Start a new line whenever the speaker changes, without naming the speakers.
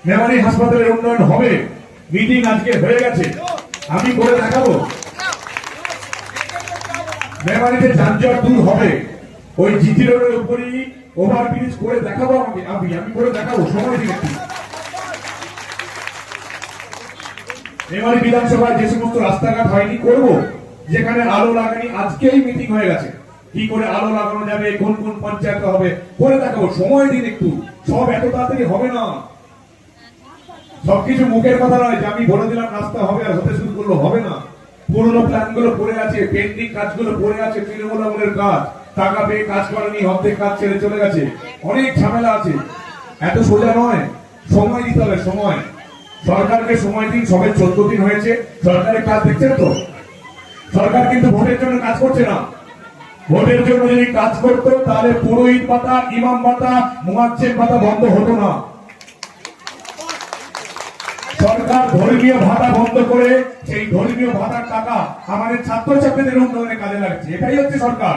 মেমারি হাসপাতালের উন্নয়ন হবে, মিটিং আজকে হয়ে গেছে, আমি করে দেখাবো। মেমারিতে যানজট দূর হবে, ওই জিটি রোডের উপরই ওভারব্রিজ করে দেখাবো। আমি করে দেখাবো, সময় দিন একটু। মেমারি বিধানসভায় যে সমস্ত রাস্তাঘাট হয়নি করব, যেখানে আলো লাগানি আজকেই মিটিং হয়ে গেছে, কি করে আলো লাগানো যাবে, কোন কোন পঞ্চায়েত হবে করে দেখাবো, সময় দিন একটু। সব এত তাড়াতাড়ি হবে না, সবকিছু মুখের কথা নয় যে আমি বলে দিলাম রাস্তা হবে আর হতে শুরু করলো, হবে না। পুরোনো প্ল্যান গুলো পড়ে আছে, পেন্ডিং কাজগুলো পড়ে আছে, তৃণমূল আমলের কাজ, টাকা পেয়ে কাজ করেনি, অর্ধেক কাজ ছেড়ে চলে গেছে, অনেক ঝামেলা আছে, এত সোজা নয়, সময় দিতে হবে, সময়। সরকারকে সময় দিন, সবে 14 দিন হয়েছে, সরকারের কাজ দেখছেন তো? সরকার কিন্তু ভোটের জন্য কাজ করছে না। ভোটের জন্য যদি কাজ করতো তাহলে পুরোহিত ভাতা, ইমাম ভাতা, মুয়াজ্জিন ভাতা বন্ধ হতো না। সরকার ধর্মীয় ভাতা বন্ধ করে সেই ধর্মীয় ভাতার টাকা আমাদের ছাত্রছাত্রীদের উন্নয়নে কাজে লাগছে, এটাই হচ্ছে সরকার।